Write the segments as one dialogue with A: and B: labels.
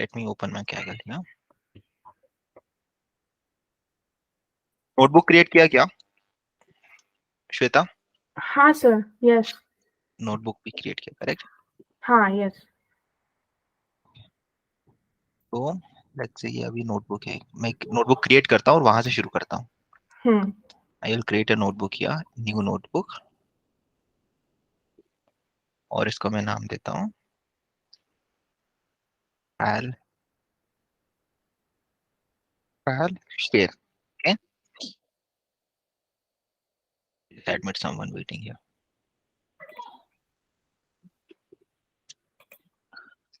A: Late me open my Kaggle. या notebook create किया क्या श्वेता?
B: हाँ सर, यस।
A: नोटबुक भी क्रिएट किया, करेक्ट?
B: हाँ, यस।
A: तो लेट्स से ये अभी नोटबुक है, मैं नोटबुक क्रिएट करता हूँ और वहां से शुरू करता हूँ।
B: Hmm.
A: I will create a notebook या न्यू नोटबुक, और इसको मैं नाम देता हूँ file file share. Okay, admit someone waiting here.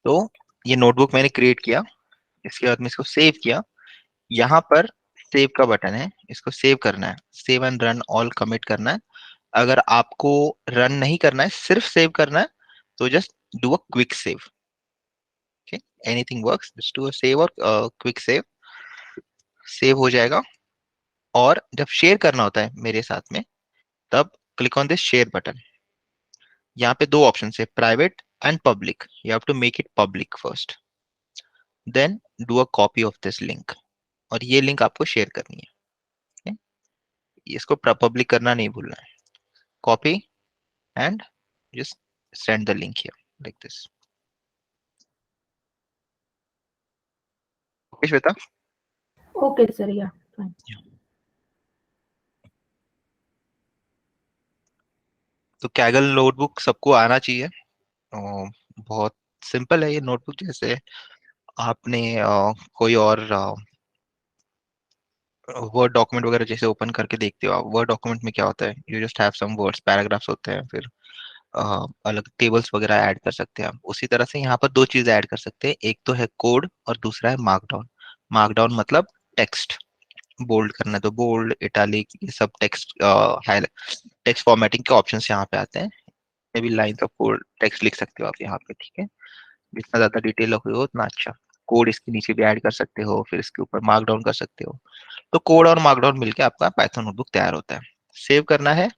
A: तो ये नोटबुक मैंने क्रिएट किया, इसके बाद में इसको सेव किया। यहाँ पर सेव का बटन है, इसको सेव करना है, save and run all commit करना है। अगर आपको रन नहीं करना है, सिर्फ सेव करना है, तो just do a quick save. Okay, anything works, just do a save और क्विक सेव, सेव हो जाएगा। और जब शेयर करना होता है मेरे साथ में, तब click on this share button. यहाँ पे दो ऑप्शन है, private and public. You have to make it public first, then do a copy of this link, और ये लिंक आपको शेयर करनी है। okay? इसको पब्लिक करना नहीं भूलना है। Copy and just send the link here like this. Okay Shweta?
B: Okay sir, या फाइन।
A: तो कैगल नोटबुक सबको आना चाहिए। बहुत सिंपल है ये नोटबुक। जैसे आपने कोई और वर्ड डॉक्यूमेंट वगैरह जैसे ओपन करके देखते हो आप, वर्ड डॉक्यूमेंट में क्या होता है, you just have some words, paragraphs होते हैं, फिर अलग टेबल्स वगैरह ऐड कर सकते हैं आप। उसी तरह से यहाँ पर दो चीजें ऐड कर सकते हैं, एक तो है कोड और दूसरा है मार्कडाउन। मार्कडाउन मतलब टेक्स्ट बोल्ड करना है तो बोल्ड, इटालिक, ये सब टेक्स्ट टेक्स्ट फॉर्मेटिंग के ऑप्शंस यहाँ पे आते हैं। May be lines of code text लिख सकते हो आप यहाँ पे, ठीक है? जितना ज्यादा डिटेल हो उतना अच्छा। कोड इसके नीचे भी ऐड कर सकते हो, फिर इसके ऊपर मार्क डाउन कर सकते हो। तो कोड और मार्क डाउन मिलके आपका पाइथन नोटबुक तैयार होता है। सेव करना है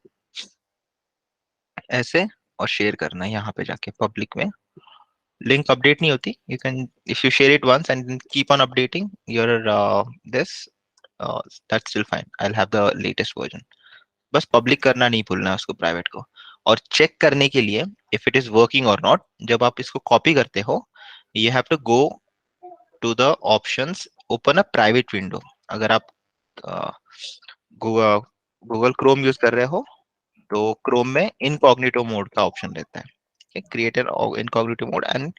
A: ऐसे, और शेयर करना है यहाँ पे जाके पब्लिक में। लिंक अपडेट नहीं होती, you can if you share it once and keep on updating your this, that's still fine, I will have the latest version. बस पब्लिक करना नहीं भूलना है उसको, प्राइवेट को। और चेक करने के लिए इफ इट इज वर्किंग और नॉट, जब आप इसको कॉपी करते हो, you have to go to the options, open a private window. अगर आप गूगल गूगल क्रोम यूज कर रहे हो, तो क्रोम में इनकॉग्निटो मोड का ऑप्शन रहता है, create an incognito mode, and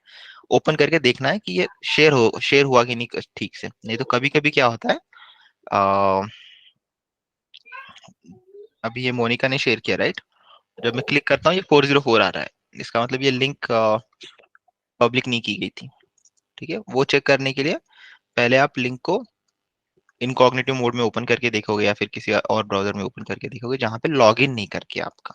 A: open करके देखना है कि ये शेयर हुआ कि नहीं ठीक से। नहीं तो कभी कभी क्या होता है, अ, अभी ये मोनिका ने शेयर किया, राइट? जब मैं क्लिक करता हूँ ये 404 आ रहा है, इसका मतलब ये लिंक पब्लिक नहीं की गई थी। ठीक है, वो चेक करने के लिए पहले आप लिंक को इनकॉग्निटिव मोड में ओपन करके देखोगे, या फिर किसी और ब्राउजर में ओपन करके देखोगे जहां पे लॉग इन नहीं करके आपका।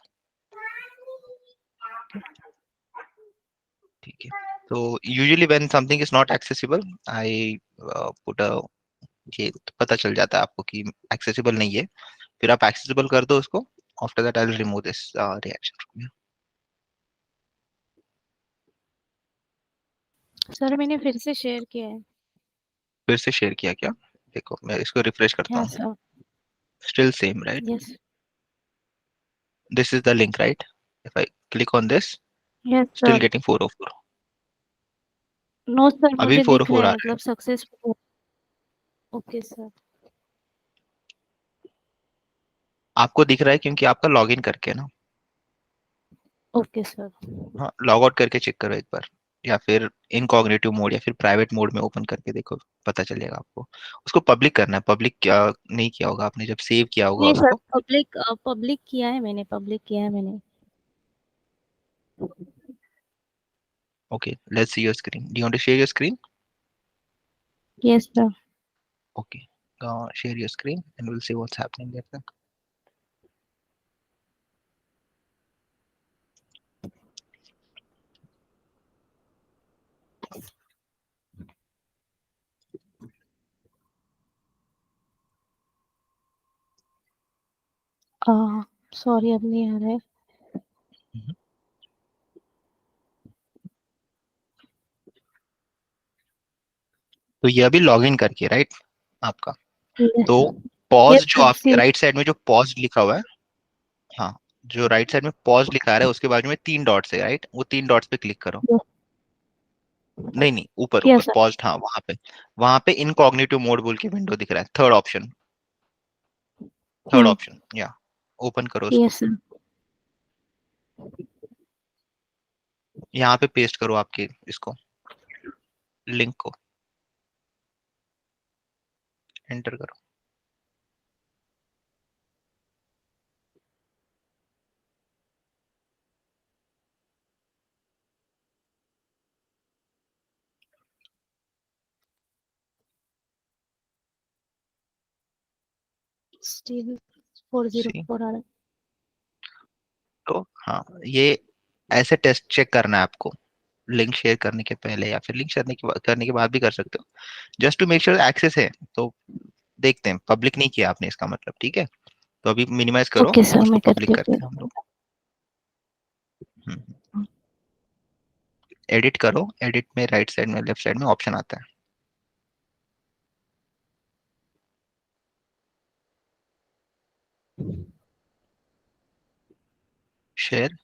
A: ठीक है, तो usually when something is not accessible, I put a, ये तो पता चल जाता है आपको कि एक्सेसिबल नहीं है, फिर आप एक्सेसिबल कर दो उसको। After that I will remove this reaction.
C: Sir मैंने फिर से शेयर किया है।
A: फिर से शेयर किया क्या? देखो मैं इसको रिफ्रेश करता
C: हाँ
A: हूँ,
C: sir.
A: Still same right?
C: Yes.
A: This is the link right? If I click on this,
C: yes
A: still
C: sir.
A: Getting 404।
C: No sir,
A: अभी
C: मुझे दिख रहा
A: 404 आ
C: है,
A: रहा है।
C: मतलब सक्सेसफुल। Okay sir.
A: आपको दिख रहा है क्योंकि आपका लॉगिन करके ना।
C: Okay sir.
A: हाँ, लॉग आउट करके चेक करो एक बार, या फिर इनकॉग्निटिव मोड या फिर प्राइवेट मोड में ओपन करके देखो, पता चलेगा आपको। उसको पब्लिक करना है, पब्लिक क्या नहीं किया होगा आपने जब सेव किया होगा
C: नहीं सर,
A: उसको।
C: पब्लिक किया है मैंने, पब्लिक किया है मैंने।
A: Okay, let's see your screen, do you want to share your screen?
C: Yes sir.
A: Okay, share your screen and we'll see what's happening there then.
C: Sorry, अब नहीं आ रहा है।
A: Mhm. तो ये अभी लॉग इन करके, राइट, आपका।
C: Yes.
A: तो पॉज
C: Yes,
A: जो
C: sir.
A: आप
C: See.
A: राइट साइड में जो पॉज लिखा हुआ है, हाँ, जो राइट साइड में पॉज लिखा है उसके बाजू में 3 डॉट्स है, राइट, वो 3 डॉट्स पे क्लिक करो।
C: Yes.
A: नहीं नहीं, ऊपर ऊपर
C: Yes, sir.
A: पॉज, हाँ, वहां पे इनकॉग्निटिव मोड बोल के विंडो दिख रहा है, third option, third
C: Hmm.
A: Option, या ओपन करो उसको।
C: Yes, sir.
A: यहाँ पे पेस्ट करो आपके इसको, लिंक को एंटर करो।
C: Still
A: सी,
C: 404 आ रहा है.
A: तो हाँ, ये ऐसे टेस्ट चेक करना है आपको, लिंक शेयर करने के पहले या फिर लिंक शेयर करने के बाद भी कर सकते हो, just to make sure access है। तो देखते हैं, पब्लिक नहीं किया आपने इसका मतलब, ठीक है। तो अभी मिनिमाइज करो,
C: Okay, sir.
A: उसको
C: मैं करती
A: पब्लिक करते
C: हूँ.
A: हैं हम लोग। एडिट करो, एडिट में राइट साइड में लेफ्ट साइड में ऑप्शन आता है, शेयर।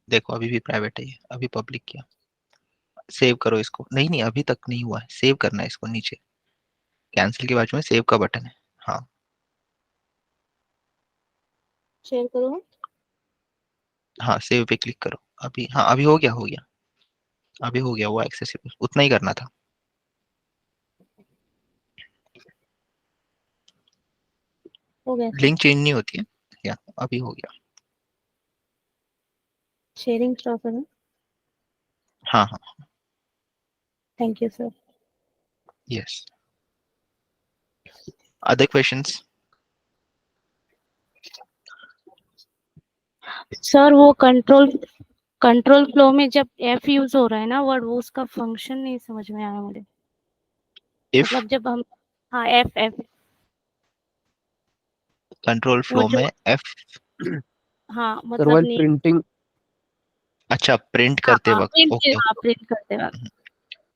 A: देखो अभी भी प्राइवेट है ये, अभी पब्लिक किया। सेव करो इसको, नहीं नहीं अभी तक नहीं हुआ है, सेव करना है इसको, नीचे कैंसिल के बाजू में सेव का बटन है। हाँ
C: शेयर करो.
A: हाँ, सेव पे क्लिक करो अभी। हाँ अभी हो गया, हो गया, अभी हो गया, वो एक्सेसिबल, उतना ही करना था।
C: हो गया सर.
A: लिंक चेंज नहीं होती है, या अभी हो गया।
C: शेयरिंग स्टॉप करो.
A: हाँ हाँ,
C: thank you sir.
A: Yes. Other questions?
C: Sir वो कंट्रोल फ्लो में जब एफ यूज हो रहा है ना वर्ड, वो उसका फंक्शन नहीं समझ में आया मुझे.
A: इफ
C: मतलब जब हम, हाँ, एफ एफ
A: कंट्रोल
C: वो
A: फ्लो
C: जो,
A: में एफ,
C: हाँ
D: सर
C: मतलब
D: वाइल
C: नहीं.
D: प्रिंटिंग
A: अच्छा, प्रिंट
C: हाँ
A: करते
C: हाँ,
A: वक्त,
C: प्रिंट
A: ओके
C: हाँ
A: ओके,
C: प्रिंट करते वक्त.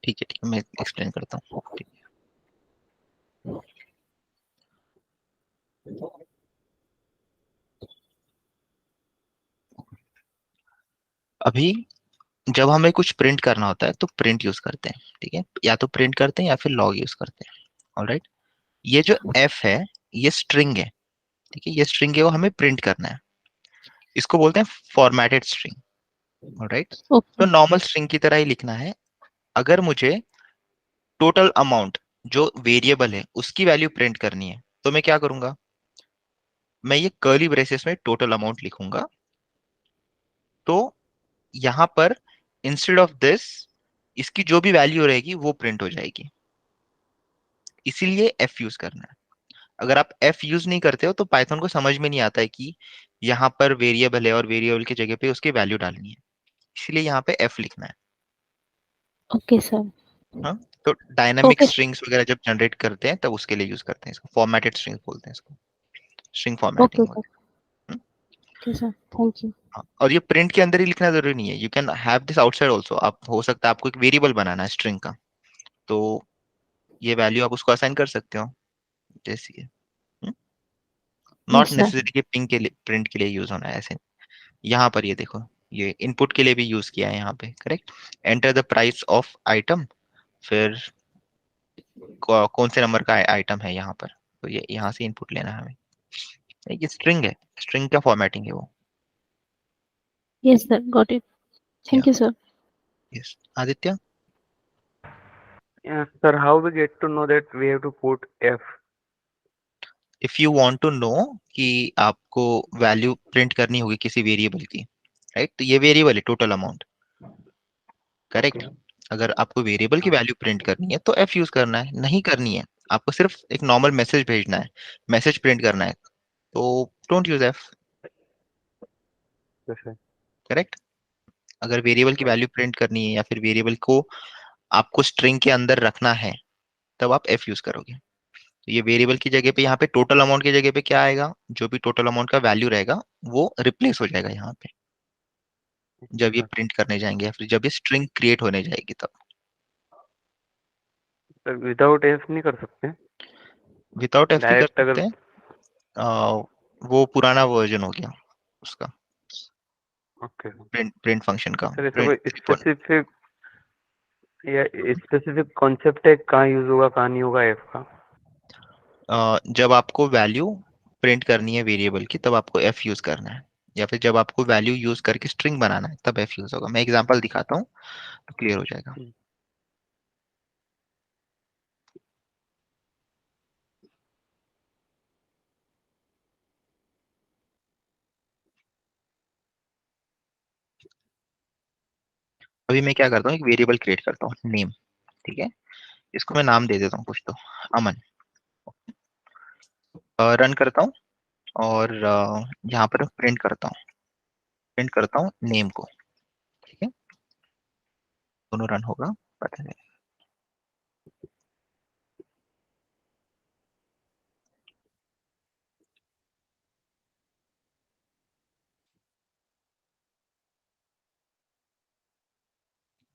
A: ठीक है ठीक है, मैं एक्सप्लेन करता हूँ, ठीक है। अभी जब हमें कुछ प्रिंट करना होता है तो प्रिंट यूज करते हैं, ठीक है, या तो प्रिंट करते हैं या फिर लॉग यूज करते हैं, ऑलराइट। ये जो एफ है, ये स्ट्रिंग है, ठीक है, ये स्ट्रिंग है, वो हमें प्रिंट करना है, इसको बोलते हैं फॉर्मेटेड स्ट्रिंग, ऑलराइट। तो
C: ओके.
A: नॉर्मल स्ट्रिंग की तरह ही लिखना है। अगर मुझे टोटल अमाउंट जो वेरिएबल है उसकी वैल्यू प्रिंट करनी है, तो मैं क्या करूंगा, मैं ये कर्ली ब्रेसेस में टोटल अमाउंट लिखूंगा। तो यहाँ पर इंस्टेड ऑफ दिस, इसकी जो भी वैल्यू रहेगी वो प्रिंट हो जाएगी, इसीलिए एफ यूज करना है। अगर आप एफ यूज नहीं करते हो तो पाइथन को समझ में नहीं आता है कि यहाँ पर वेरिएबल है और वेरिएबल की जगह पे उसकी वैल्यू डालनी है, इसलिए यहाँ पे एफ लिखना है।
C: Okay sir.
A: हाँ, तो डायनामिक
C: ओके.
A: स्ट्रिंग्स वगैरह जब जनरेट करते हैं तब उसके लिए यूज करते हैं इसको, फॉर्मेटेड स्ट्रिंग्स बोलते हैं इसको, स्ट्रिंग
C: ओके
A: फॉर्मेटिंग
C: सर.
A: वगैरह। हम्म,
C: ओके सर. Thank you.
A: हाँ, और ये प्रिंट के अंदर ही लिखना जरूरी नहीं है, you can have this outside also. आप, हो सकता है आपको एक वेरिएबल बनाना है स्ट्रिंग का, तो ये वैल्यू आप उसको असाइन कर सकते हो, जैसे नॉट
C: यस सर.
A: नेसेसरी कि पिंग के लिए, प्रिंट के लिए यूज होना है ऐसे। यहाँ पर ये देखो, ये इनपुट के लिए भी यूज किया है यहाँ पे, correct. Enter the price of item, फिर कौन से नंबर का आइटम है यहाँ पर, तो ये यहाँ से इनपुट लेना है हमें। ये स्ट्रिंग है, स्ट्रिंग का फॉर्मेटिंग है वो।
C: Yes sir, got it.
A: Yeah,
C: thank you sir.
A: Yes Aditya.
D: Yeah, sir, how we get to know that we have to put F?
A: If you want to know कि आपको वैल्यू प्रिंट करनी होगी किसी variable की, right, तो ये variable है total amount, correct.
D: Okay.
A: अगर आपको वेरिएबल की
D: हाँ,
A: वैल्यू प्रिंट करनी है तो एफ यूज करना है, नहीं करनी है, आपको सिर्फ एक नॉर्मल मैसेज भेजना है, मैसेज प्रिंट करना है, तो don't use F,
D: yes, sir.
A: Correct. अगर वेरिएबल की वैल्यू प्रिंट करनी है या फिर वेरिएबल को आपको स्ट्रिंग के अंदर रखना है, तब आप एफ यूज करोगे। तो ये वेरिएबल की जगह पे, यहाँ पे टोटल अमाउंट की जगह पे क्या आएगा, जो भी टोटल अमाउंट का वैल्यू रहेगा वो रिप्लेस हो जाएगा यहाँ पे। जब ये प्रिंट करने जाएंगे या फिर जब ये स्ट्रिंग क्रिएट होने जाएगी तब।
D: सर विदाउट एफ नहीं कर सकते?
A: विदाउट एफ भी कर
D: डायरेक्ट
A: सकते
D: अगर
A: हैं, वो पुराना वर्जन हो गया उसका,
D: ओके
A: प्रिंट फंक्शन का।
D: सर, ऐसा
A: प्रिंट
D: कोई स्पेसिफिक या स्पेसिफिक कॉन्सेप्ट है कहाँ यूज होगा कहाँ नहीं होगा एफ का?
A: जब आपको वैल्यू प्रिंट करनी है वेरिएबल की तब आपको एफ यूज करना है, या फिर जब आपको वैल्यू यूज करके स्ट्रिंग बनाना है तब एफ यूज होगा। मैं एग्जांपल दिखाता हूँ तो क्लियर हो जाएगा। अभी मैं क्या करता हूँ, एक वेरिएबल क्रिएट करता हूँ नेम, ठीक है। इसको मैं नाम दे देता हूँ कुछ तो, अमन। रन करता हूँ और यहाँ पर प्रिंट करता हूँ नेम को, ठीक है। दोनों रन होगा, पता नहीं।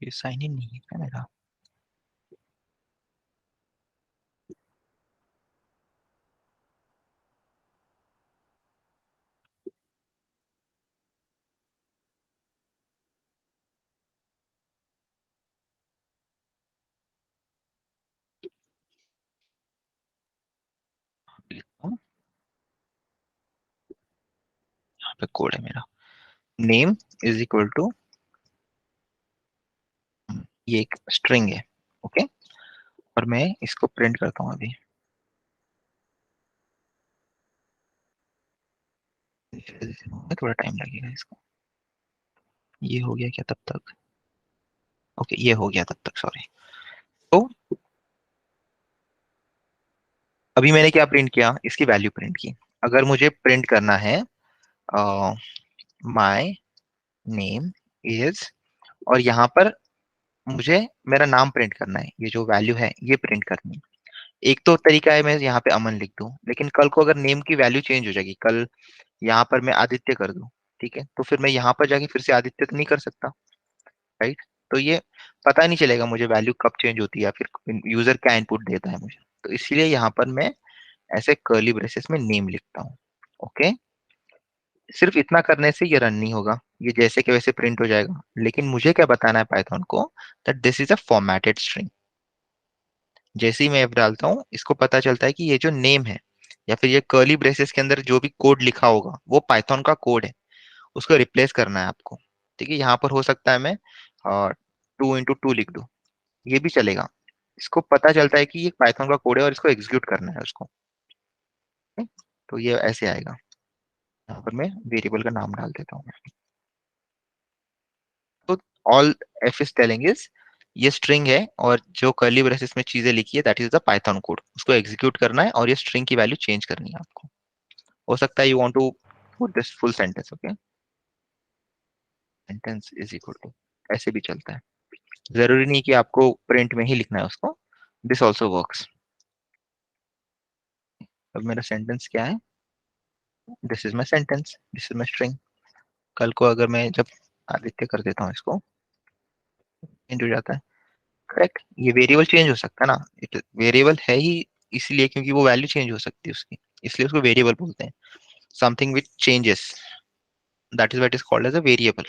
A: ये साइन इन नहीं है मेरा। लिखता हूँ, यहाँ पे कोड है मेरा, नेम इज इक्वल टू, ये एक स्ट्रिंग है, ओके। और मैं इसको प्रिंट करता हूँ अभी। थोड़ा टाइम लगेगा इसको। ये हो गया क्या तब तक? ओके, ये हो गया तब तक, सॉरी। तो अभी मैंने क्या प्रिंट किया, इसकी वैल्यू प्रिंट की। अगर मुझे प्रिंट करना है माय नेम इज, और यहाँ पर मुझे मेरा नाम प्रिंट करना है, ये जो वैल्यू है ये प्रिंट करनी है। एक तो तरीका है मैं यहाँ पे अमन लिख दूं, लेकिन कल को अगर नेम की वैल्यू चेंज हो जाएगी, कल यहाँ पर मैं आदित्य कर दूं, ठीक है, तो फिर मैं यहाँ पर जाके फिर से आदित्य तो नहीं कर सकता, राइट। तो ये पता नहीं चलेगा मुझे वैल्यू कब चेंज होती है या फिर यूजर क्या इनपुट देता है मुझे। तो इसलिए यहाँ पर मैं ऐसे कर्ली ब्रेसेस में नेम लिखता हूँ, ओके। सिर्फ इतना करने से ये रन नहीं होगा, ये जैसे कि वैसे प्रिंट हो जाएगा। लेकिन मुझे क्या बताना है पाइथन को, that this is a formatted string. जैसे ही मैं एफ डालता हूँ, इसको पता चलता है कि ये जो नेम है या फिर ये कर्ली ब्रेसेस के अंदर जो भी कोड लिखा होगा वो पाइथन का कोड है, उसको रिप्लेस करना है आपको, ठीक है। यहाँ पर हो सकता है मैं 2 into 2 लिख दूं, ये भी चलेगा। इसको पता चलता है कि ये पाइथन का कोड है और इसको एग्जीक्यूट करना है उसको, ठीक? तो ये ऐसे आएगा। यहाँ पर मैं वेरिएबल का नाम डाल देता हूँ। तो all F is telling is, ये स्ट्रिंग है और जो कर्ली ब्रेसेस में चीजें लिखी है that is the Python code, उसको एग्जीक्यूट करना है और ये स्ट्रिंग की वैल्यू चेंज करनी है आपको। हो सकता है you want to put this full sentence, okay. Sentence is equal to, ऐसे भी चलता है, जरूरी नहीं कि आपको प्रिंट में ही लिखना है उसको, दिस ऑल्सो वर्क्स। अब मेरा सेंटेंस क्या है, this is my sentence, this is my string. कल को अगर मैं जब आदित्य कर देता हूँ इसको, चेंज हो जाता है, करेक्ट। ये वेरिएबल चेंज हो सकता है ना, इट वेरिएबल है ही इसलिए क्योंकि वो वैल्यू चेंज हो सकती है उसकी, इसलिए उसको वेरिएबल बोलते हैं। Something which changes, that is what is called as a variable,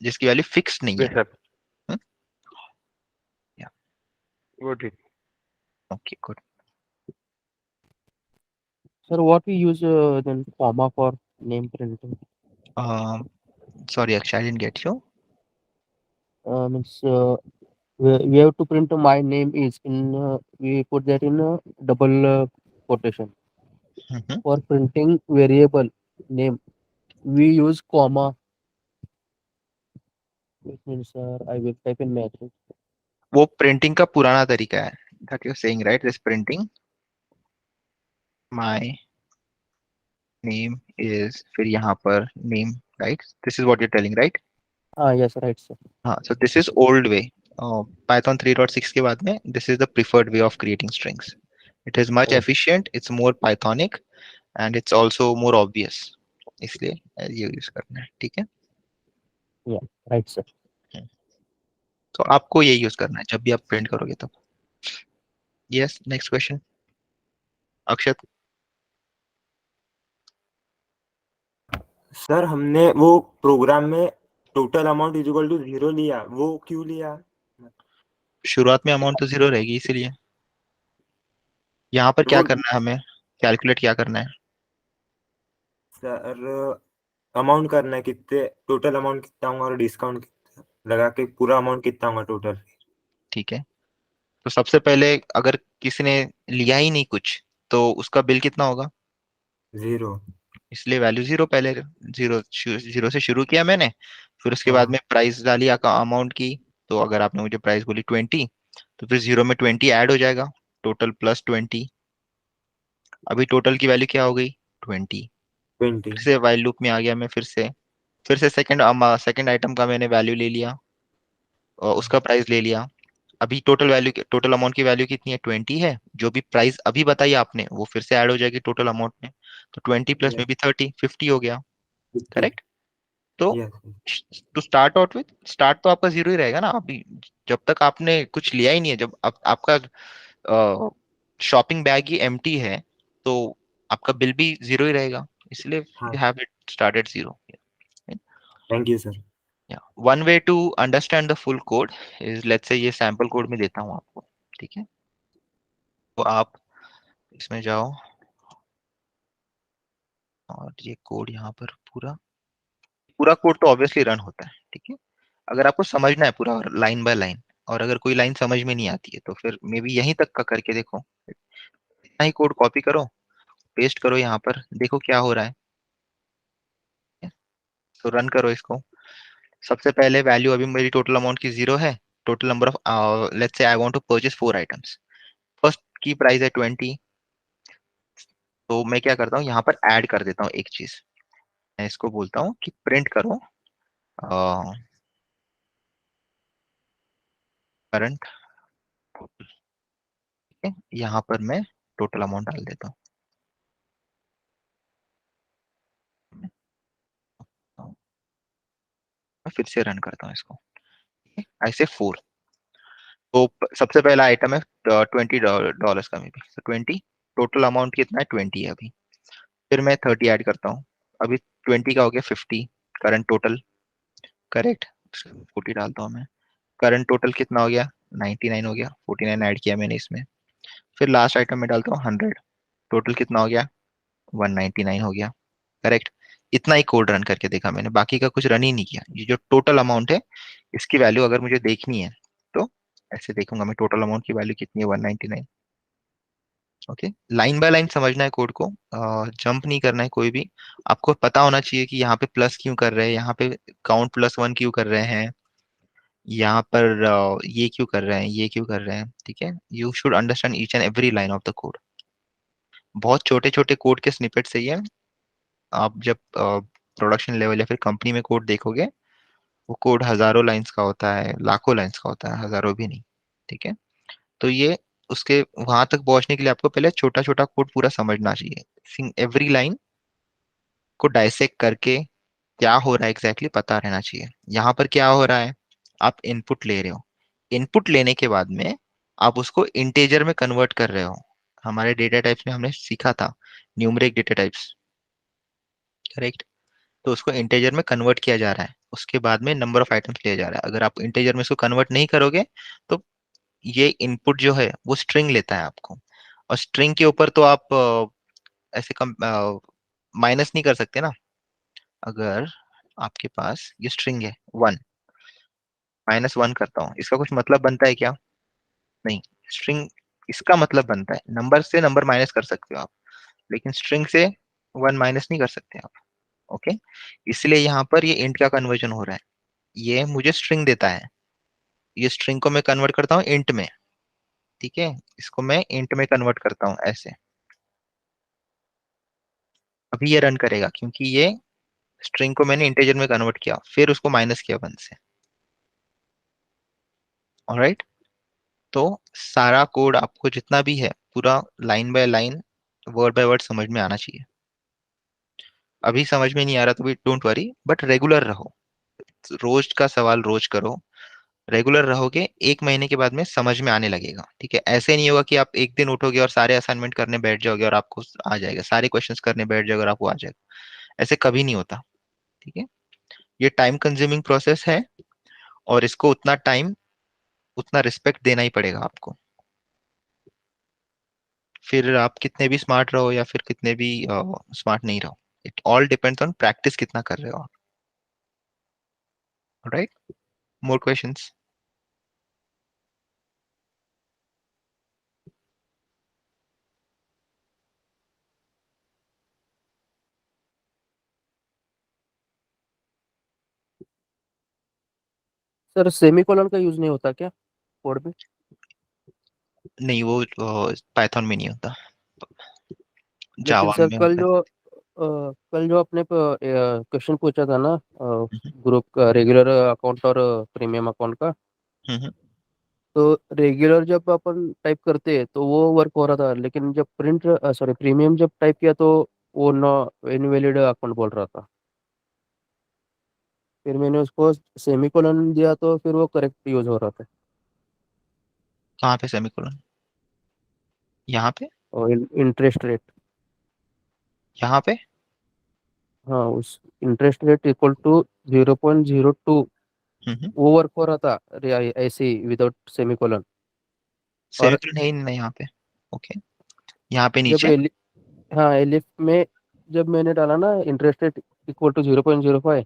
A: जिसकी वैल्यू फिक्स्ड नहीं है।
D: Yes, sir. Got it.
A: Okay good.
E: Sir, what we use then comma for name printing?
A: Sorry Akshay, I didn't get you.
E: Means we have to print my name is in we put that in double quotation. For printing variable name, we use comma. It means I will type in message.
A: वो printing का पुराना तरीका है, that you are saying right, this printing my name is, फिर यहाँ पर name, right, this is what you are telling, right.
E: Ah, yes, right, sir.
A: हाँ, so this is old way. Python 3.6 के बाद में this is the preferred way of creating strings. It is much
E: Oh,
A: efficient, it's more pythonic, and it's also more obvious. इसलिए ये use करना है, ठीक है।
E: Yeah, right, sir.
A: तो आपको ये यूज करना है जब भी आप प्रिंट करोगे तब। Yes, next question Akshat.
F: Sir हमने वो प्रोग्राम में total amount is equal to 0 लिया, वो क्यों लिया?
A: शुरुआत में अमाउंट तो 0 रहेगी इसीलिए। यहाँ पर क्या
F: वो
A: करना है, हमें कैलकुलेट क्या करना है?
F: सर अमाउंट करना है, कितने टोटल अमाउंट कितना होगा और डिस्काउंट लगा के पूरा अमाउंट कितना होगा टोटल।
A: ठीक है, तो सबसे पहले अगर किसी ने लिया ही नहीं कुछ तो उसका बिल कितना होगा?
F: 0।
A: इसलिए वैल्यू 0 पहले, जीरो जीरो से शुरू किया मैंने, फिर उसके बाद
F: हाँ
A: में प्राइस डाली अमाउंट की। तो अगर आपने मुझे प्राइस बोली 20, तो फिर 0 में 20 ऐड हो जाएगा, टोटल प्लस 20। अभी टोटल की वैल्यू क्या हो गई? 20।
F: 20।
A: फिर से वाइल लूप में आ गया मैं, फिर से सेकंड सेकंड आइटम का मैंने वैल्यू ले लिया और उसका प्राइस ले लिया। अभी टोटल वैल्यू, टोटल अमाउंट की वैल्यू कितनी है? 20 है। जो भी प्राइस अभी बताई आपने वो फिर से ऐड हो जाएगी टोटल अमाउंट में। तो 20 प्लस में
F: यस
A: भी 30, 50 हो गया।
F: 50।
A: करेक्ट। तो
F: yes
A: to start out with, start तो आपका 0 ही रहेगा ना अभी, जब तक आपने कुछ लिया ही नहीं है। जब आपका शॉपिंग बैग ही एम्प्टी है तो आपका बिल भी 0 ही रहेगा, इसलिए
F: हाँ।
A: You have it started 0।
F: Thank you sir.
A: Yeah one way to understand the full code is, let's say ये सैंपल कोड में देता हूँ आपको, ठीक है। तो आप इसमें जाओ और ये कोड यहाँ पर पूरा पूरा कोड तो ऑब्वियसली रन होता है, ठीक है। अगर आपको समझना है पूरा लाइन बाय लाइन, और अगर कोई लाइन समझ में नहीं आती है तो फिर मे बी यहीं तक का करके देखो। इतना ही कोड कॉपी करो, पेस्ट करो यहाँ पर, देखो क्या हो रहा है। तो रन करो इसको। सबसे पहले वैल्यू अभी मेरी टोटल अमाउंट की 0 है। Total number of, let's say I want to purchase 4 items. First की प्राइस है 20। तो मैं क्या करता हूँ, यहाँ पर ऐड कर देता हूँ एक चीज। मैं इसको बोलता हूँ कि प्रिंट करो करंट, ठीक है। यहाँ पर मैं टोटल अमाउंट डाल देता हूँ। मैं फिर से रन करता हूँ इसको, ऐसे 4। तो सबसे पहला आइटम है $20 का, मे बी तो 20। टोटल अमाउंट कितना है? 20 है अभी। फिर मैं 30 ऐड करता हूँ, अभी 20 का हो गया 50 करंट टोटल। करेक्ट। 40 डालता हूँ मैं। करंट टोटल कितना हो गया? 99 हो गया। 49 ऐड किया मैंने इसमें। फिर लास्ट आइटम में डालता हूँ 100। टोटल कितना हो गया? 199 हो गया। करेक्ट। इतना ही कोड रन करके देखा मैंने, बाकी का कुछ रन ही नहीं किया। ये जो टोटल अमाउंट है इसकी वैल्यू अगर मुझे देखनी है तो ऐसे देखूंगा मैं, टोटल अमाउंट की वैल्यू कितनी है? 199। ओके, लाइन बाय लाइन समझना है कोड को, जंप नहीं करना है कोई भी। आपको पता होना चाहिए कि यहाँ पे प्लस क्यों कर रहे हैं, यहाँ पे काउंट +1 क्यों कर रहे हैं, यहाँ पर ये क्यों कर रहे हैं, ये क्यों कर रहे हैं, ठीक है। You should understand each and every line of the code. बहुत छोटे छोटे कोड के स्निपेट से ही है। आप जब प्रोडक्शन लेवल या फिर कंपनी में कोड देखोगे, वो कोड हजारों लाइंस का होता है, लाखों लाइंस का होता है, हजारों भी नहीं, ठीक है। तो ये उसके वहां तक पहुंचने के लिए आपको पहले छोटा छोटा कोड पूरा समझना चाहिए। एवरी लाइन को डाइसेक्ट करके क्या हो रहा है एग्जैक्टली पता रहना चाहिए। यहाँ पर क्या हो रहा है, आप इनपुट ले रहे हो, इनपुट लेने के बाद में आप उसको इंटेजर में कन्वर्ट कर रहे हो। हमारे डेटा टाइप्स में हमने सीखा था न्यूमरिक डेटा टाइप्स, करेक्ट। तो उसको इंटेजर में कन्वर्ट किया जा रहा है, उसके बाद में नंबर ऑफ आइटम्स लिया जा रहा है। अगर आप इंटेजर में इसको कन्वर्ट नहीं करोगे तो ये इनपुट जो है वो स्ट्रिंग लेता है आपको, और स्ट्रिंग के ऊपर तो आप ऐसे कम माइनस नहीं कर सकते ना। अगर आपके पास ये स्ट्रिंग है 1, -1 करता हूँ, इसका कुछ मतलब बनता है क्या? नहीं। स्ट्रिंग, इसका मतलब बनता है नंबर से नंबर माइनस कर सकते हो आप, लेकिन स्ट्रिंग से 1 माइनस नहीं कर सकते आप। ओके, इसलिए यहाँ पर ये इंट का कन्वर्जन हो रहा है। ये मुझे स्ट्रिंग देता है, ये स्ट्रिंग को मैं कन्वर्ट करता हूँ इंट में, ठीक है। इसको मैं इंट में कन्वर्ट करता हूँ ऐसे। अभी ये रन करेगा क्योंकि ये स्ट्रिंग को मैंने इंटीजर में कन्वर्ट किया, फिर उसको माइनस किया 1 से। ऑलराइट। तो सारा कोड आपको जितना भी है पूरा line by line, word by word समझ में आना चाहिए। अभी समझ में नहीं आ रहा तो भी डोंट वरी, बट रेगुलर रहो। रोज का सवाल रोज करो, रेगुलर रहोगे, 1 महीने के बाद में समझ में आने लगेगा। ठीक है, ऐसे नहीं होगा कि आप एक दिन उठोगे और सारे असाइनमेंट करने बैठ जाओगे और आपको आ जाएगा, सारे क्वेश्चंस करने बैठ जाओगे और आपको आ जाएगा। ऐसे कभी नहीं होता। ठीक है, ये टाइम कंज्यूमिंग प्रोसेस है, और इसको उतना टाइम, उतना रिस्पेक्ट देना ही पड़ेगा आपको। फिर आप कितने भी स्मार्ट रहो या फिर कितने भी स्मार्ट नहीं रहो, it all depends on practice कितना कर रहे हो आप। Right, more questions?
E: Sir semicolon का यूज नहीं होता क्या कोड में?
A: नहीं, वो पाइथन में नहीं होता,
E: लेकिन
A: जावा
E: सर
A: में होता है।
E: कल जो आपने क्वेश्चन पूछा था ना,
A: हम्म,
E: ग्रुप का रेगुलर अकाउंट और प्रीमियम अकाउंट का,
A: हम्म।
E: तो रेगुलर जब अपन टाइप करते हैं तो वो वर्क हो रहा था, लेकिन जब प्रीमियम जब टाइप किया तो वो नो इनवैलिड अकाउंट बोल रहा था। फिर मैंने उसको सेमीकोलन दिया तो फिर वो करेक्ट यूज हो रहा था।
A: कहाँ पे सेमीकोलन? यहाँ पे?
E: और इंटरेस्ट रेट,
A: यहाँ पे?
E: हाँ उस इंटरेस्ट रेट इक्वल टू 0.02,
A: हम्म।
E: वो वर्क हो रहा था ऐसे ही विदाउट सेमीकोलन। और
A: सेमीकोलन है ही नहीं यहाँ पे। ओके, यहाँ पे
E: जब
A: नीचे।
E: हाँ एलिफ में जब मैंने डाला ना इंटरेस्ट रेट इक्वल टू 0.05,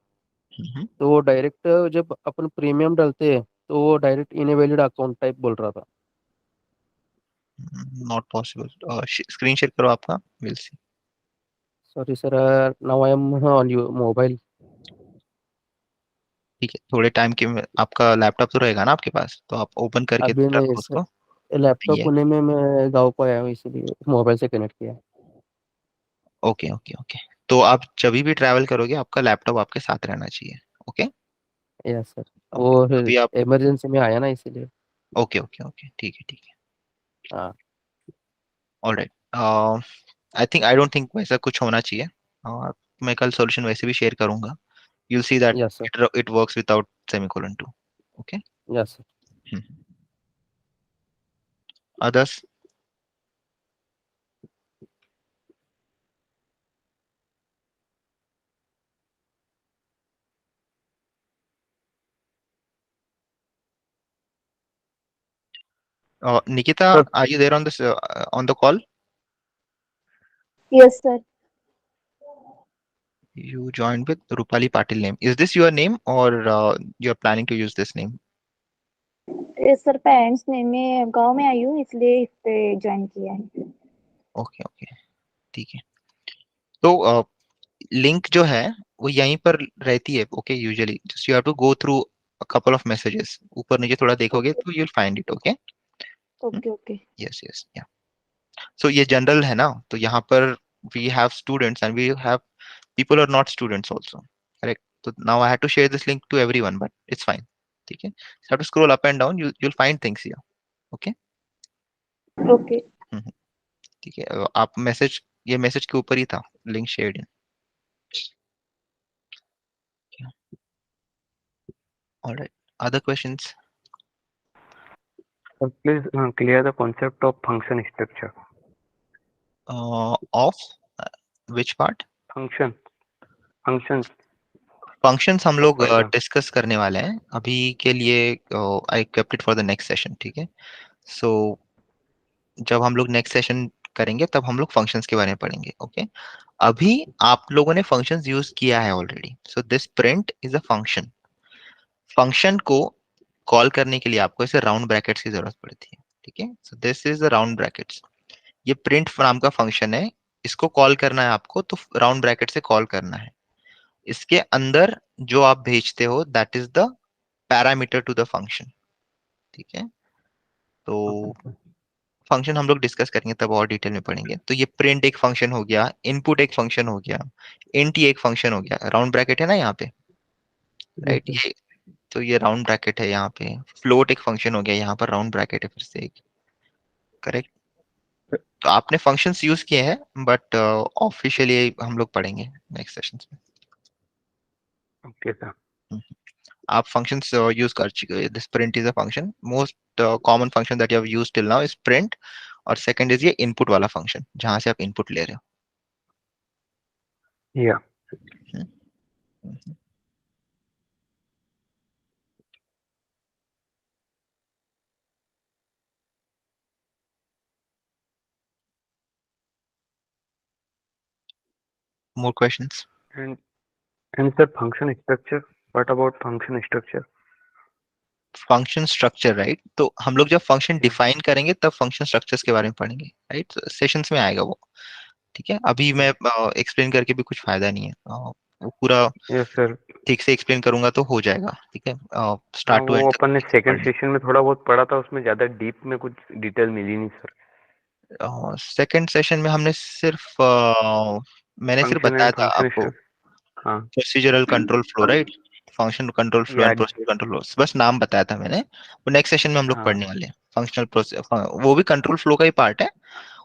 A: हम्म।
E: तो वो डायरेक्ट जब अपन प्रीमियम डालते हैं तो वो डायरेक्ट इनवैलिड अकाउंट टाइप बोल रहा था।
A: नॉट पॉसिबल, स्क्रीन शेयर करो आपका, will see.
E: Sorry sir, now I am on you mobile.
A: ठीक है, थोड़े टाइम के आपका लैपटॉप तो रहेगा ना आपके पास, तो आप ओपन करके
E: अभी नहीं
A: रखो उसको।
E: सर, लैपटॉप
A: ये,
E: होने में मैं गाँव को आया हूँ इसीलिए मोबाइल से कनेक्ट किया।
A: Okay okay okay. तो आप जब भी ट्रैवल करोगे आपका लैपटॉप आपके साथ रहना चाहिए। ओके
E: यस सर,
A: ओके,
E: वो
A: अभी आप,
E: इमरजेंसी में आया ना इसीलिए।
A: ओके ओके ओके, ठीक है ठीक है।
E: हाँ
A: alright, I think, I don't think वैसा कुछ होना चाहिए। मैं कल सॉल्यूशन वैसे भी शेयर करूंगा, you'll see that
E: yes sir,
A: it works without semicolon too. Okay.
E: Yes sir.
A: Hmm. Others? Nikita,
D: sir
A: are you there on this on the call?
G: Yes, sir.
A: You joined with Rupali Patil name. Is this your name or you're planning to use this name?
G: Yes sir, parents ने मैं गांव में आई हूँ इसलिए इस पे join किया है।
A: ओके ओके, ठीक है। तो लिंक जो है वो यहीं पर रहती है। Okay, usually just you have to go through a couple of messages, ऊपर नीचे थोड़ा देखोगे
G: ओके
A: तो you'll find it. Okay,
G: okay okay
A: yes yes, yeah. So ये जनरल है ना, तो यहाँ पर we have students and we have people are not students also, correct? So now I had to share this link to everyone, but it's fine. ठीक है, so have to scroll up and down, you'll find things here. Okay.
G: Okay
A: hmm, ठीक है, आप message, ये message के ऊपर ही था, link shared in. Alright, other questions?
D: Sir please clear the concept of function structure.
A: Of which part?
D: Function function
A: functions हम
D: of
A: लोग
D: Python.
A: Discuss करने वाले हैं अभी के लिए। I kept it for the next session. ठीक है, सो जब हम लोग नेक्स्ट सेशन करेंगे तब हम लोग फंक्शंस के बारे में पढ़ेंगे। ओके, अभी आप लोगों ने फंक्शंस यूज किया है already, so this print is a function. Function को कॉल करने के लिए आपको इसे राउंड ब्रैकेट्स की जरूरत पड़ती है। ठीक है, सो this is the round brackets. ये प्रिंट नाम का फंक्शन है, इसको कॉल करना है आपको, तो राउंड ब्रैकेट से कॉल करना है। इसके अंदर जो आप भेजते हो that is the parameter to the function. ठीक है, तो फंक्शन हम लोग डिस्कस करेंगे तब और डिटेल में पढ़ेंगे। तो ये प्रिंट एक फंक्शन हो गया, इनपुट एक फंक्शन हो गया, इंट एक फंक्शन हो गया, राउंड ब्रैकेट है ना यहाँ पे,
E: जी
A: राइट?
E: सर।
A: ये, तो ये राउंड ब्रैकेट है यहाँ पे। फ्लोट एक फंक्शन हो गया, यहाँ पर राउंड ब्रैकेट है फिर से एक, करेक्ट? तो आपने फंक्शंस यूज किए हैं, बट ऑफिशियली हम लोग पढ़ेंगे नेक्स्ट सेशंस में।
D: Okay sir.
A: आप फंक्शंस यूज कर चुके हैं। This print is a function. Most common function that you have used till now is print, और सेकंड इज ये इनपुट वाला फंक्शन जहां से आप इनपुट ले रहे हो।
D: या
A: more questions?
D: And and sir function structure, what about function structure?
A: Function structure, right? तो हम लोग जब फंक्शन डिफाइन करेंगे तब फंक्शन स्ट्रक्चर्स के बारे में पढ़ेंगे, राइट? सेशंस में आएगा वो। ठीक है, अभी मैं एक्सप्लेन करके भी कुछ फायदा नहीं है। वो पूरा
D: यस सर।
A: ठीक से एक्सप्लेन करूंगा तो हो जाएगा। ठीक है,
D: हाँ,
A: स्टार्ट टू
D: वो
A: एंड
D: अपन ने
A: तक
D: सेकंड
A: पढ़ना।
D: सेशन में थोड़ा बहुत पढ़ा था, उसमें ज्यादा डीप में कुछ डिटेल मिली नहीं सर।
A: सेकंड सेशन में हमने सिर्फ मैंने सिर्फ
D: फंक्शन
A: बताया
D: एंड
A: था
D: फंक्शन
A: आपको
D: स्ट्रक्चर। हाँ
A: procedural control flow, right? Function control flow
D: या
A: एंड प्रोसीजर कंट्रोल फ्लो, बस नाम बताया था मैंने। वो नेक्स्ट सेशन में हम लोग
D: हाँ
A: पढ़ने वाले हैं। फंक्शनल प्रोसेस वो भी कंट्रोल फ्लो का ही पार्ट है।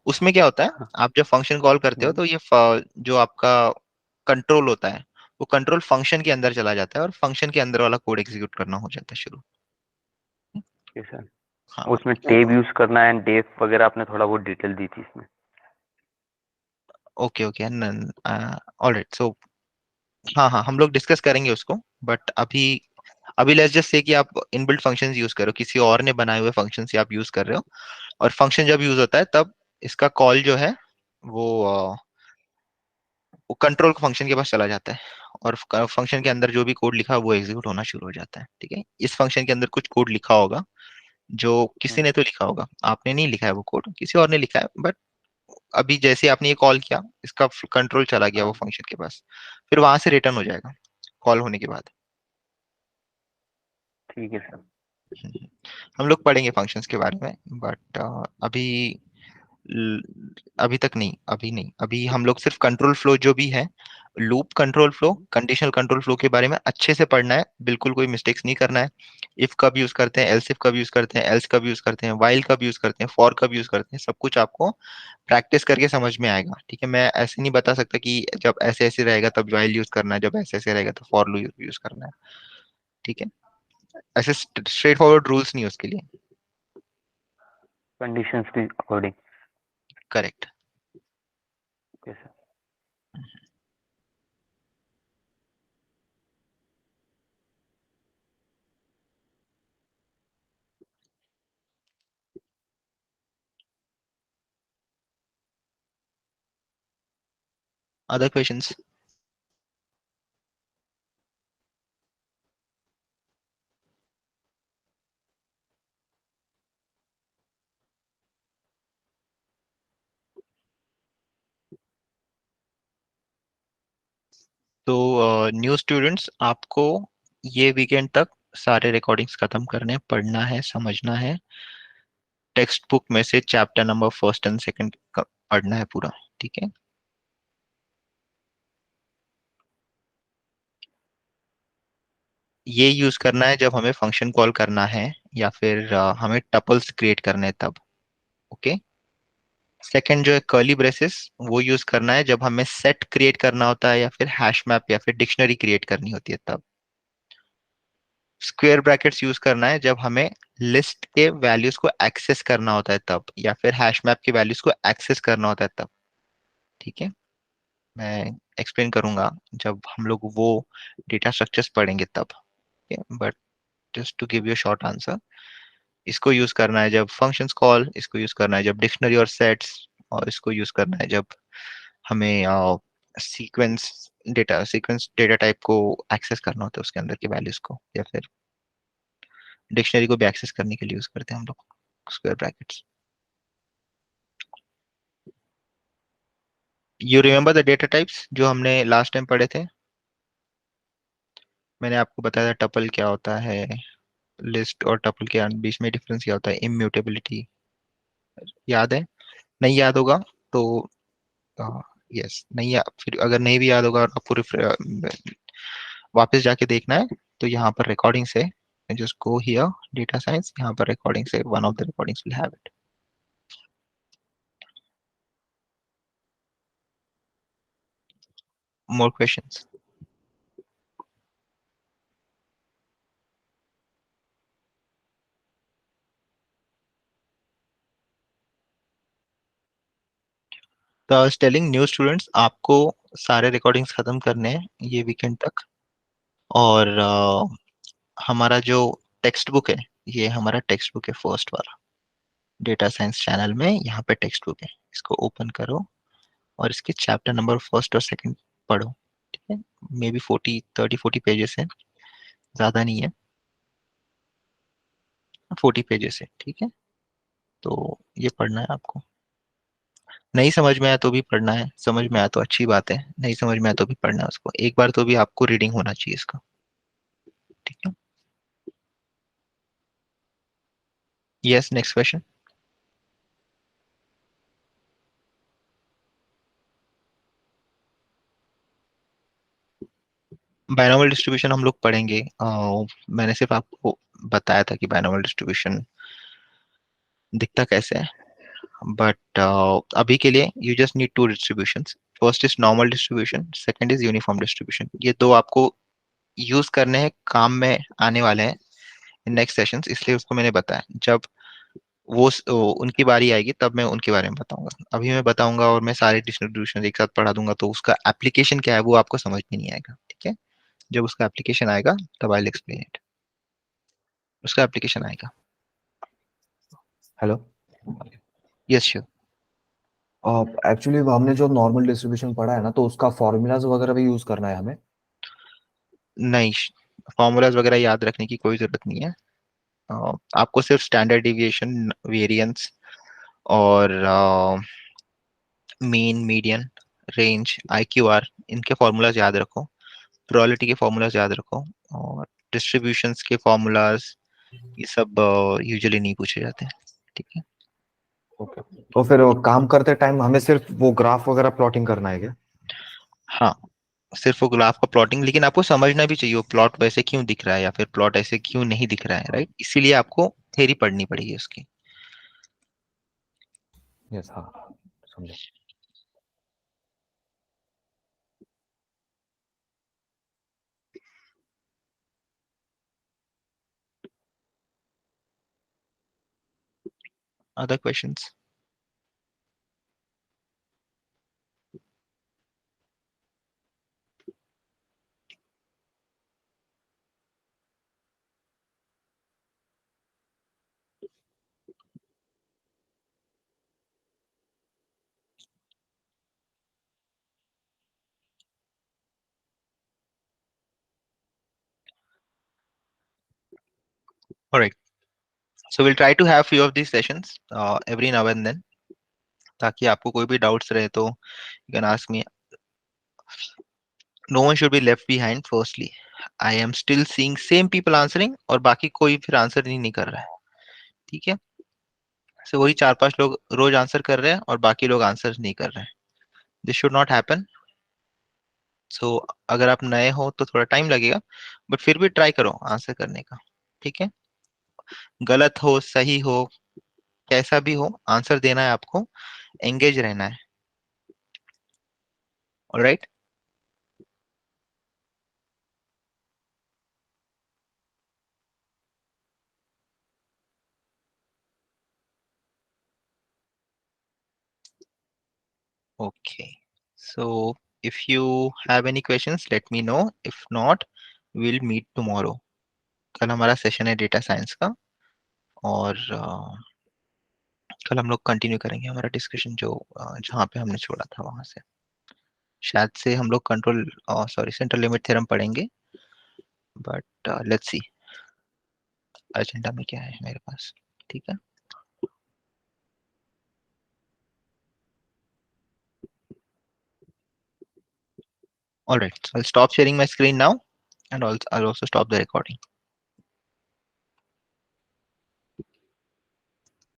A: उसमें क्या होता है,
D: हाँ
A: आप जब फंक्शन कॉल करते हो तो ये जो आपका कंट्रोल होता है वो कंट्रोल फंक्शन के अंदर चला जाता है और फंक्शन के अंदर वाला कोड एग्जीक्यूट करना हो जाता है शुरू।
D: Okay sir.
A: हाँ,
D: उसमें टेब यूज करना है, डेफ वगैरह आपने थोड़ा बहुत डिटेल दी थी इसमें।
A: Okay okay, alright. सो हाँ हाँ, हम लोग डिस्कस करेंगे उसको, बट अभी अभी लेट्स जस्ट से कि आप इनबिल्ट फंक्शंस यूज करो, किसी और ने बनाए हुए फंक्शंस आप यूज कर रहे हो, और फंक्शन जब यूज होता है तब इसका कॉल जो है वो वो कंट्रोल फंक्शन के पास चला जाता है, और फंक्शन के अंदर जो भी कोड लिखा है वो एग्जीक्यूट होना शुरू हो जाता है। ठीक है, इस फंक्शन के अंदर कुछ कोड लिखा होगा जो किसी ने तो लिखा होगा, आपने नहीं लिखा है वो कोड, किसी और ने लिखा है, बट अभी जैसे आपने ये कॉल किया इसका कंट्रोल चला गया वो
D: हाँ
A: फंक्शन के पास, फिर वहां से रिटर्न हो जाएगा कॉल होने के बाद।
D: ठीक है सर।
A: हम लोग पढ़ेंगे फंक्शंस के बारे में, बट अभी अभी तक नहीं, अभी नहीं। अभी हम लोग सिर्फ कंट्रोल फ्लो जो भी है, loop control flow, conditional control flow के बारे में अच्छे से पढ़ना है, बिल्कुल कोई मिस्टेक्स नहीं करना है। इफ कब यूज करते हैं, एल्स इफ कब यूज करते हैं, एल्स कब यूज करते हैं, व्हाइल कब यूज करते हैं, फॉर कब यूज करते हैं, सब कुछ आपको प्रैक्टिस करके समझ में आएगा। ठीक है, मैं ऐसे नहीं बता सकता कि जब ऐसे ऐसे रहेगा तब व्हाइल यूज करना है, जब ऐसे ऐसे रहेगा तो फॉर यूज करना है। ठीक है, ऐसे स्ट्रेट फॉरवर्ड रूल्स नहीं है उसके लिए।
D: कंडीशंस के according.
A: Correct.
D: Okay sir.
A: Other questions? तो न्यू स्टूडेंट्स, आपको ये वीकेंड तक सारे रिकॉर्डिंग्स खत्म करने, पढ़ना है, समझना है। टेक्स्ट बुक में से chapter number first and second पढ़ना है पूरा। ठीक है, ये यूज करना है जब हमें फंक्शन कॉल करना है या फिर हमें टपल्स क्रिएट करने हैं तब। ओके, सेकंड जो है कर्ली ब्रेसेस, वो यूज करना है जब हमें सेट क्रिएट करना होता है या फिर हैश मैप या फिर डिक्शनरी क्रिएट करनी होती है तब। स्क्वायर ब्रैकेट्स यूज करना है जब हमें लिस्ट के वैल्यूज को एक्सेस करना होता है तब, या फिर हैश मैप के वैल्यूज को एक्सेस करना होता है तब। ठीक है, मैं एक्सप्लेन करूंगा जब हम लोग वो डेटा स्ट्रक्चर्स पढ़ेंगे तब। But just to give you short answer, इसको यूज करना है जब फंक्शंस कॉल, इसको यूज करना है जब डिक्शनरी और सेट्स, और इसको यूज करना है जब हमें सीक्वेंस डेटा टाइप को एक्सेस करना होता है, उसके अंदर के वैल्यूज को, या फिर डिक्शनरी को भी एक्सेस करने के लिए यूज करते हैं हम लोग square brackets. You remember the data types जो हमने लास्ट टाइम पढ़े थे? मैंने आपको बताया था टपल क्या होता है, लिस्ट और टपल के बीच में डिफरेंस क्या होता है, इम्यूटेबिलिटी। याद है? नहीं याद होगा तो यस, नहीं फिर अगर नहीं भी याद होगा और आपको वापस जाके देखना है तो यहाँ पर रिकॉर्डिंग से, just go here data science, यहाँ पर रिकॉर्डिंग से one of the recordings will have it. more questions? तो I was telling new students, आपको सारे रिकॉर्डिंग्स खत्म करने हैं ये वीकेंड तक। और हमारा जो टेक्स्ट बुक है, ये हमारा टेक्स्ट बुक है फर्स्ट वाला, डेटा साइंस चैनल में यहाँ पे टेक्स्ट बुक है, इसको ओपन करो और इसके चैप्टर नंबर फर्स्ट और सेकंड पढ़ो। ठीक है, मे बी 40 पेजेस है, ज्यादा नहीं है, 40 पेजेस है। ठीक है, तो ये पढ़ना है आपको। नहीं समझ में आया तो भी पढ़ना है, समझ में आया तो अच्छी बात है, नहीं समझ में आया तो भी पढ़ना है उसको, एक बार तो भी आपको रीडिंग होना चाहिए इसका। ठीक है, yes, next question. Binomial distribution हम लोग पढ़ेंगे। मैंने सिर्फ आपको बताया था कि बायनॉमियल डिस्ट्रीब्यूशन दिखता कैसे है, बट अभी के लिए you just need to distributions. First is normal distribution, second is uniform distribution. ये दो आपको यूज करने हैं, काम में आने वाले हैं नेक्स्ट सेशंस, इसलिए उसको मैंने बताया। जब उनकी बारी आएगी तब मैं उनके बारे में बताऊंगा। अभी मैं बताऊंगा और मैं सारे डिस्ट्रीब्यूशन एक साथ पढ़ा दूंगा तो उसका एप्लीकेशन क्या है वो आपको समझ में नहीं आएगा। ठीक है, जब उसका एप्लीकेशन आएगा तब आई विल एक्सप्लेन इट, उसका एप्लीकेशन आएगा।
H: हेलो।
A: Yes sure.
H: एक्चुअली हमने जो नॉर्मल डिस्ट्रीब्यूशन पढ़ा है ना, तो उसका फॉर्मूलाज वगैरह भी यूज करना है हमें।
A: नहीं, फॉर्मूलाज वगैरह याद रखने की कोई जरूरत नहीं है। आपको सिर्फ स्टैंडर्ड डिविएशन, वेरिएंस और मीन, मीडियन, रेंज, आईक्यूआर, इनके फॉर्मूलाज याद रखो। प्रोबेबिलिटी के फॉर्मूलाज याद रखो, और डिस्ट्रीब्यूशंस के फॉर्मूलाज ये सब यूजुअली नहीं पूछे जाते हैं। ठीक है,
H: ओके, तो फिर वो काम करते टाइम हमें सिर्फ वो ग्राफ वगैरह प्लॉटिंग करना है क्या?
A: हाँ, सिर्फ वो ग्राफ का प्लॉटिंग, लेकिन आपको समझना भी चाहिए वो प्लॉट वैसे क्यों दिख रहा है या फिर प्लॉट ऐसे क्यों नहीं दिख रहा है, राइट? इसीलिए आपको थ्योरी पढ़नी पड़ेगी उसकी।
H: यस, हाँ, समझे।
A: Other questions? Alright, so we'll try to have few of these sessions every now and then, ताकि आपको कोई भी डाउट्स रहे तो you can ask me. No one should be left behind. Firstly, I am still seeing same people answering और बाकी कोई फिर आंसर नहीं कर रहा है। ठीक है, so वही 4-5 लोग रोज आंसर कर रहे हैं और बाकी लोग आंसर नहीं कर रहे हैं। This should not happen. So अगर आप नए हो तो थोड़ा टाइम लगेगा, बट फिर भी ट्राई करो आंसर करने का। ठीक है, गलत हो सही हो कैसा भी हो, आंसर देना है आपको, एंगेज रहना है। Alright, okay, so if you have any questions let me know, if not we'll meet tomorrow. कल हमारा सेशन है डेटा साइंस का, और कल हम लोग कंटिन्यू करेंगे हमारा डिस्कशन जो जहाँ पे हमने छोड़ा था वहां से। शायद से हम लोग control sorry central limit theorem पढ़ेंगे, बट लेट्स सी एजेंडा में क्या है मेरे पास। ठीक है, all right, so I'll stop sharing my screen now, and I'll also stop the recording.